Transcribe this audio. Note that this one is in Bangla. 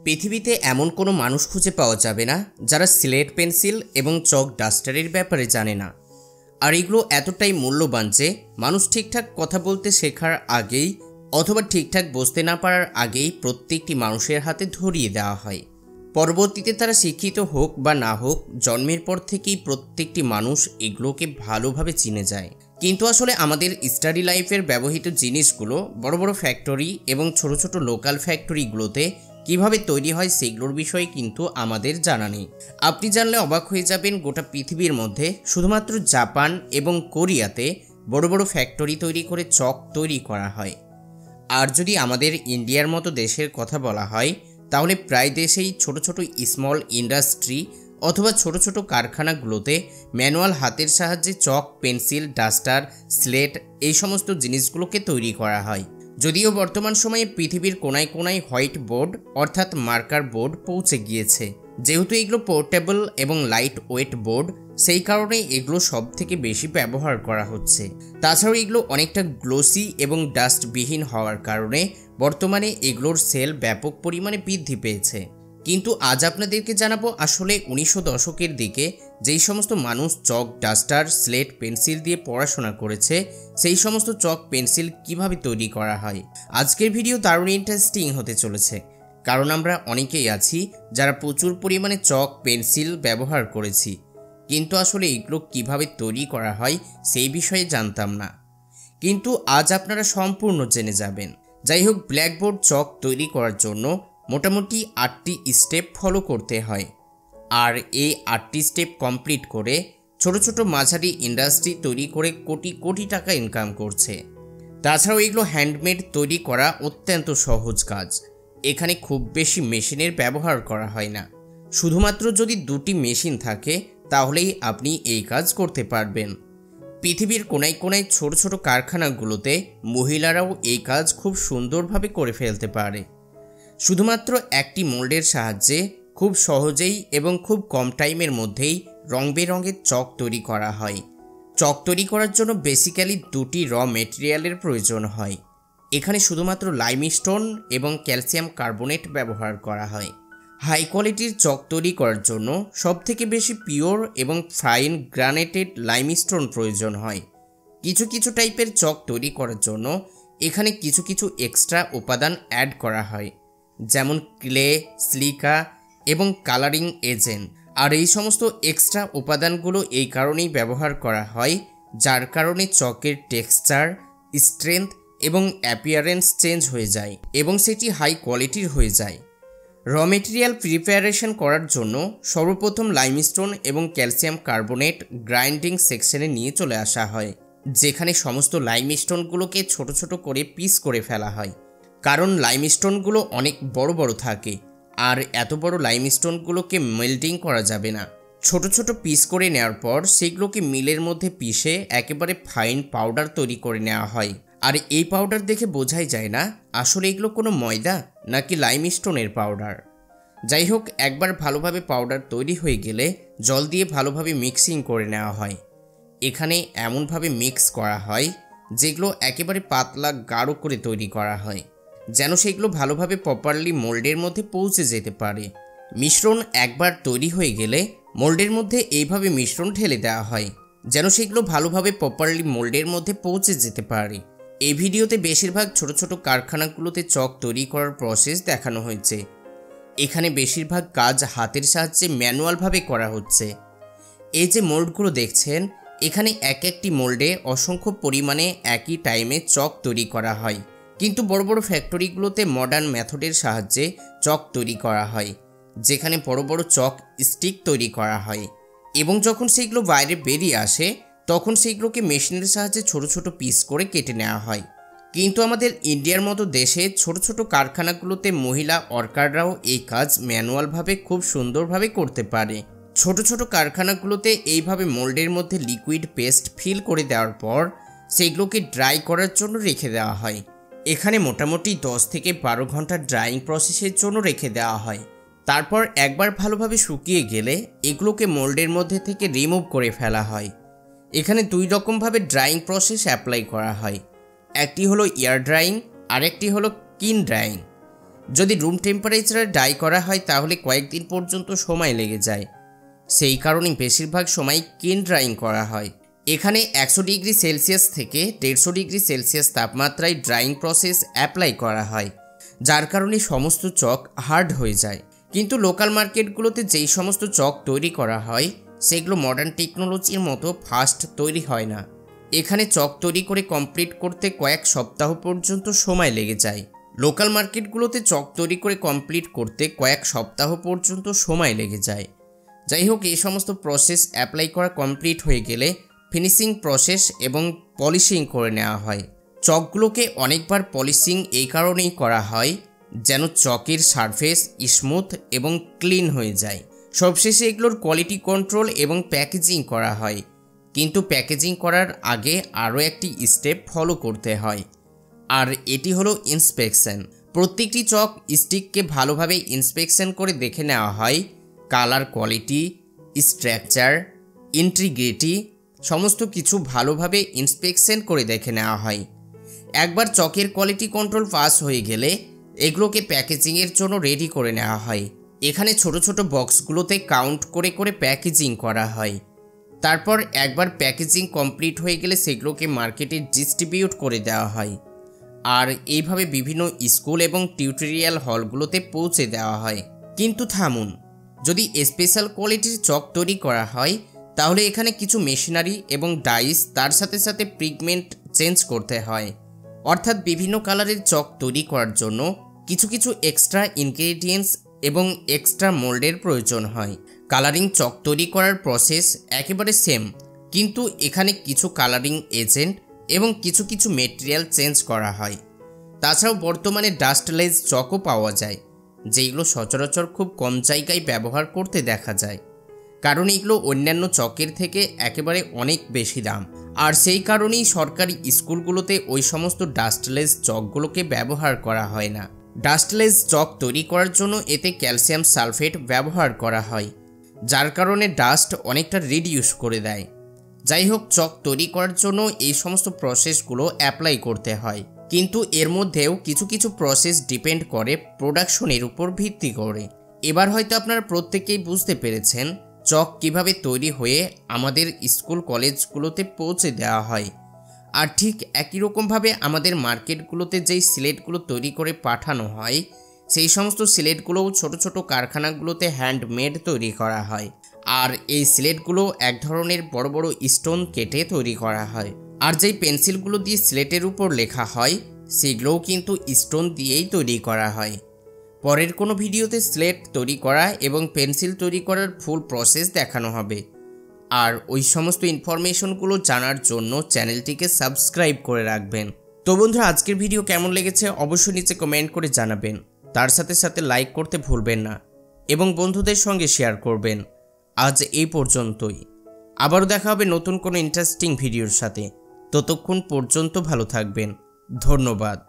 পৃথিবীতে এমন কোনো মানুষ খুঁজে পাওয়া যাবে না যারা স্লেট পেন্সিল এবং চক ডাস্টারের ব্যাপারে জানে না। আর এগুলো এতটাই মূল্যবান যে মানুষ ঠিকঠাক কথা বলতে শেখার আগেই অথবা ঠিকঠাক বুঝতে না পারার আগেই প্রত্যেকটি মানুষের হাতে ধরিয়ে দেওয়া হয়। পরবর্তীতে তারা শিক্ষিত হোক বা না হোক, জন্মের পর থেকেই প্রত্যেকটি মানুষ এগুলোকে ভালোভাবে চিনে যায়। কিন্তু আসলে আমাদের স্টাডি লাইফের ব্যবহৃত জিনিসগুলো বড় বড় ফ্যাক্টরি এবং ছোট ছোট লোকাল ফ্যাক্টরিগুলোতে কিভাবে তৈরি হয় সেগুলোর বিষয়ে কিন্তু আমাদের জানা নেই। আপনি জানলে অবাক হয়ে যাবেন, গোটা পৃথিবীর মধ্যে শুধুমাত্র জাপান এবং কোরিয়াতে বড় বড় ফ্যাক্টরি তৈরি করে চক তৈরি করা হয়। আর যদি আমাদের ইন্ডিয়ার মতো দেশের কথা বলা হয়, তাহলে প্রায় দেশেই ছোট ছোট স্মল ইন্ডাস্ট্রি অথবা ছোট ছোট কারখানাগুলোতে ম্যানুয়াল হাতের সাহায্যে চক, পেন্সিল, ডাস্টার, স্লেট এই সমস্ত জিনিসগুলোকে তৈরি করা হয়। যদিও বর্তমান সময়ে পৃথিবীর কোনায় কোনায় হোয়াইট বোর্ড অর্থাৎ মার্কার বোর্ড পৌঁছে গিয়েছে। যেহেতু এগুলো পোর্টেবল এবং লাইট ওয়েট বোর্ড, সেই কারণে এগুলো সব থেকে বেশি ব্যবহার করা হচ্ছে। তাছাড়াও এগুলো অনেকটা গ্লোসি এবং ডাস্টবিহীন হওয়ার কারণে বর্তমানে এগুলোর সেল ব্যাপক পরিমাণে বৃদ্ধি পেয়েছে। কিন্তু আজ আপনাদেরকে জানাবো আসলে 1900 দশকের দিকে যেই সমস্ত মানুষ চক, ডাস্টার, স্লেট, পেন্সিল দিয়ে পড়াশোনা করেছে, সেই সমস্ত চক, পেন্সিল কিভাবে তৈরি করা হয়। আজকের ভিডিও দারুণ ইন্টারেস্টিং হতে চলেছে, কারণ আমরা অনেকেই আছি যারা প্রচুর পরিমাণে চক, পেন্সিল ব্যবহার করেছি, কিন্তু আসলে এগুলো কিভাবে তৈরি করা হয় সেই বিষয়ে জানতাম না। কিন্তু আজ আপনারা সম্পূর্ণ জেনে যাবেন। যাই হোক, ব্ল্যাকবোর্ড চক তৈরি করার জন্য মোটামুটি 8টি স্টেপ ফলো করতে হয়। আর এই 8টি স্টেপ কমপ্লিট করে ছোট ছোট মাঝারি ইন্ডাস্ট্রি তৈরি করে কোটি কোটি টাকা ইনকাম করছে। তাছাড়াও এগুলো হ্যান্ডমেড তৈরি করা অত্যন্ত সহজ কাজ। এখানে খুব বেশি মেশিনের ব্যবহার করা হয় না। শুধুমাত্র যদি 2টি মেশিন থাকে তাহলেই আপনি এই কাজ করতে পারবেন। পৃথিবীর কোনায় কোনায় ছোট ছোট কারখানাগুলোতে মহিলারাও এই কাজ খুব সুন্দরভাবে করে ফেলতে পারে। শুধুমাত্র একটি মোল্ডের সাহায্যে খুব সহজেই এবং খুব কম টাইমের মধ্যেই রং বেরঙের চক তৈরি করা হয়। চক তৈরি করার জন্য বেসিক্যালি 2টি র মেটেরিয়ালের প্রয়োজন হয়। এখানে শুধুমাত্র লাইমস্টোন এবং ক্যালসিয়াম কার্বনেট ব্যবহার করা হয়। হাই কোয়ালিটির চক তৈরি করার জন্য সবথেকে বেশি পিওর এবং ফাইন গ্রানেটেড লাইমস্টোন প্রয়োজন হয়। কিছু কিছু টাইপের চক তৈরি করার জন্য এখানে কিছু কিছু এক্সট্রা উপাদান অ্যাড করা হয়, যেমন ক্লে, সিলিকা এবং কালারিং এজেন্ট। আর এই সমস্ত এক্সট্রা উপাদানগুলো এই কারণেই ব্যবহার করা হয়, যার কারণে চকের টেক্সচার, স্ট্রেংথ এবং অ্যাপিয়ারেন্স চেঞ্জ হয়ে যায় এবং সেটি হাই কোয়ালিটির হয়ে যায়। র মেটেরিয়াল প্রিপারেশন করার জন্য সর্বপ্রথম লাইমস্টোন এবং ক্যালসিয়াম কার্বনেট গ্রাইন্ডিং সেকশনে নিয়ে চলে আসা হয়, যেখানে সমস্ত লাইমস্টোনগুলোকে ছোট ছোট করে পিস করে ফেলা হয়। কারণ লাইমস্টোনগুলো অনেক বড় বড় থাকে, আর এত বড় লাইমস্টোনগুলোকে মেল্টিং করা যাবে না। ছোট ছোট পিস করে নেওয়ার পর সেগুলোকে মিলের মধ্যে পিষে একেবারে ফাইন পাউডার তৈরি করে নেওয়া হয়। আর এই পাউডার দেখে বোঝাই যায় না আসলে এগুলো কোনো ময়দা নাকি লাইমস্টোনের পাউডার। যাই হোক, একবার ভালোভাবে পাউডার তৈরি হয়ে গেলে জল দিয়ে ভালোভাবে মিক্সিং করে নেওয়া হয়। এখানে এমনভাবে মিক্স করা হয় যেগুলো একেবারে পাতলা গাঢ় করে তৈরি করা হয়, যেন সেগুলো ভালোভাবে প্রপারলি মোল্ডের মধ্যে পৌঁছে যেতে পারে। মিশ্রণ একবার তৈরি হয়ে গেলে মোল্ডের মধ্যে এইভাবে মিশ্রণ ঢেলে দেওয়া হয়, যেন সেগুলো ভালোভাবে প্রপারলি মোল্ডের মধ্যে পৌঁছে যেতে পারে। এই ভিডিওতে বেশিরভাগ ছোট ছোট কারখানাগুলোতে চক তৈরি করার প্রসেস দেখানো হয়েছে। এখানে বেশিরভাগ কাজ হাতের সাহায্যে ম্যানুয়ালভাবে করা হচ্ছে। এই যে মোল্ডগুলো দেখছেন, এখানে এক একটি মোল্ডে অসংখ্য পরিমাণে একই টাইমে চক তৈরি করা হয়। কিন্তু বড় বড় ফ্যাক্টরিগুলোতে মডার্ন মেথডের সাহায্যে চক তৈরি করা হয়, যেখানে বড় বড় চক স্টিক তৈরি করা হয় এবং যখন সেগুলো বাইরে বেরিয়ে আসে তখন সেগুলোকে মেশিনের সাহায্যে ছোট ছোট পিস করে কেটে নেওয়া হয়। কিন্তু আমাদের ইন্ডিয়ার মতো দেশে ছোট ছোট কারখানাগুলোতে মহিলা ওয়ার্কাররাও এই কাজ ম্যানুয়ালভাবে খুব সুন্দরভাবে করতে পারে। ছোট ছোট কারখানাগুলোতে এইভাবে মোল্ডের মধ্যে লিকুইড পেস্ট ফিল করে দেওয়ার পর সেগুলোকে ড্রাই করার জন্য রেখে দেওয়া হয়। এখানে মোটামুটি 10 থেকে 12 ঘন্টা ড্রাইং প্রসেসের জন্য রেখে দেওয়া হয়। তারপর একবার ভালোভাবে শুকিয়ে গেলে এগুলোকে মোল্ডের মধ্যে থেকে রিমুভ করে ফেলা হয়। এখানে 2 রকমভাবে ড্রাইং প্রসেস অ্যাপ্লাই করা হয়। একটি হলো এয়ার ড্রাইং, আরেকটি হলো কিন ড্রাইং। যদি রুম টেম্পারেচারে ডাই করা হয় তাহলে কয়েকদিন পর্যন্ত সময় লেগে যায়। সেই কারণেই বেশিরভাগ সময় কিন ড্রাইং করা হয়। এখানে 100 ডিগ্রি সেলসিয়াস থেকে 150 ডিগ্রি সেলসিয়াস তাপমাত্রায় ড্রাইং প্রসেস অ্যাপ্লাই করা হয়, যার কারণে সমস্ত চক হার্ড হয়ে যায়। কিন্তু লোকাল মার্কেটগুলোতে যেই সমস্ত চক তৈরি করা হয় সেগুলো মডার্ন টেকনোলজির মতো ফাস্ট তৈরি হয় না। এখানে চক তৈরি করে কমপ্লিট করতে কয়েক সপ্তাহ পর্যন্ত সময় লেগে যায়। লোকাল মার্কেটগুলোতে চক তৈরি করে কমপ্লিট করতে কয়েক সপ্তাহ পর্যন্ত সময় লেগে যায়। যাই হোক, এই সমস্ত প্রসেস অ্যাপ্লাই করা কমপ্লিট হয়ে গেলে ফিনিশিং প্রসেস এবং পলিশিং করে নেওয়া হয়। চকগুলোকে অনেকবার পলিশিং এই কারণেই করা হয় যেন চকের সারফেস স্মুথ এবং ক্লিন হয়ে যায়। সবশেষে এগুলোর কোয়ালিটি কন্ট্রোল এবং প্যাকেজিং করা হয়। কিন্তু প্যাকেজিং করার আগে আরও একটি স্টেপ ফলো করতে হয়, আর এটি হলো ইন্সপেকশন। প্রত্যেকটি চক স্টিককে ভালোভাবে ইন্সপেকশন করে দেখে নেওয়া হয়। কালার কোয়ালিটি, স্ট্রাকচার, ইন্টিগ্রিটি সমস্ত কিছু ভালোভাবে ইন্সপেকশন করে দেখে নেওয়া হয়। একবার চকের কোয়ালিটি কন্ট্রোল পাস হয়ে গেলে এগুলোকে প্যাকেজিংয়ের জন্য রেডি করে নেওয়া হয়। এখানে ছোট ছোট বক্সগুলোতে কাউন্ট করে করে প্যাকেজিং করা হয়। তারপর একবার প্যাকেজিং কমপ্লিট হয়ে গেলে সেগুলোকে মার্কেটে ডিস্ট্রিবিউট করে দেওয়া হয়, আর এইভাবে বিভিন্ন স্কুল এবং টিউটোরিয়াল হলগুলোতে পৌঁছে দেওয়া হয়। কিন্তু থামুন, যদি স্পেশাল কোয়ালিটির চক তৈরি করা হয় তাহলে এখানে কিছু মেশিনারি এবং ডাইস, তার সাথে সাথে পিগমেন্ট চেঞ্জ করতে হয়। অর্থাৎ বিভিন্ন কালারের চক তৈরি করার জন্য কিছু কিছু এক্সট্রা ইনগ্রেডিয়েন্টস এবং এক্সট্রা মোল্ডের প্রয়োজন হয়। কালারিং চক তৈরি করার প্রসেস একেবারে সেম, কিন্তু এখানে কিছু কালারিং এজেন্ট এবং কিছু কিছু মেটেরিয়াল চেঞ্জ করা হয়। তাছাড়াও বর্তমানে ডাস্টলেস চকও পাওয়া যায়, যেগুলো সচরাচর খুব কম জায়গায় ব্যবহার করতে দেখা যায়, কারণ এগুলো অন্যান্য চকের থেকে একেবারে অনেক বেশি দাম। আর সেই কারণেই সরকারি স্কুলগুলোতে ওই সমস্ত ডাস্টলেস চকগুলোকে ব্যবহার করা হয় না। ডাস্টলেস চক তৈরি করার জন্য এতে ক্যালসিয়াম সালফেট ব্যবহার করা হয়, যার কারণে ডাস্ট অনেকটা রিডিউস করে দেয়। যাই হোক, চক তৈরি করার জন্য এই সমস্ত প্রসেসগুলো অ্যাপ্লাই করতে হয়, কিন্তু এর মধ্যেও কিছু কিছু প্রসেস ডিপেন্ড করে প্রোডাকশনের উপর ভিত্তি করে। এবার হয়তো আপনারা প্রত্যেকেই বুঝতে পেরেছেন চক কিভাবে তৈরি হয়ে আমাদের স্কুল কলেজগুলোতে পৌঁছে দেওয়া হয়। আর ঠিক একই রকমভাবে আমাদের মার্কেটগুলোতে যেই সিলেটগুলো তৈরি করে পাঠানো হয় সেই সমস্ত সিলেটগুলোও ছোট ছোট কারখানাগুলোতে হ্যান্ডমেড তৈরি করা হয়। আর এই সিলেটগুলো এক ধরনের বড় বড় স্টোন কেটে তৈরি করা হয়। আর যেই পেন্সিলগুলো দিয়ে সিলেটের উপর লেখা হয় সেগুলোও কিন্তু স্টোন দিয়েই তৈরি করা হয়। পরের কোনো ভিডিওতে স্লেট তৈরি করা এবং পেন্সিল তৈরি করার ফুল প্রসেস দেখানো হবে। আর ওই সমস্ত ইনফরমেশনগুলো জানার জন্য চ্যানেলটিকে সাবস্ক্রাইব করে রাখবেন। তো বন্ধুরা, আজকের ভিডিও কেমন লেগেছে অবশ্যই নিচে কমেন্ট করে জানাবেন। তার সাথে সাথে লাইক করতে ভুলবেন না এবং বন্ধুদের সঙ্গে শেয়ার করবেন। আজ এই পর্যন্তই, আবারও দেখা হবে নতুন কোনো ইন্টারেস্টিং ভিডিওর সাথে। ততক্ষণ পর্যন্ত ভালো থাকবেন। ধন্যবাদ।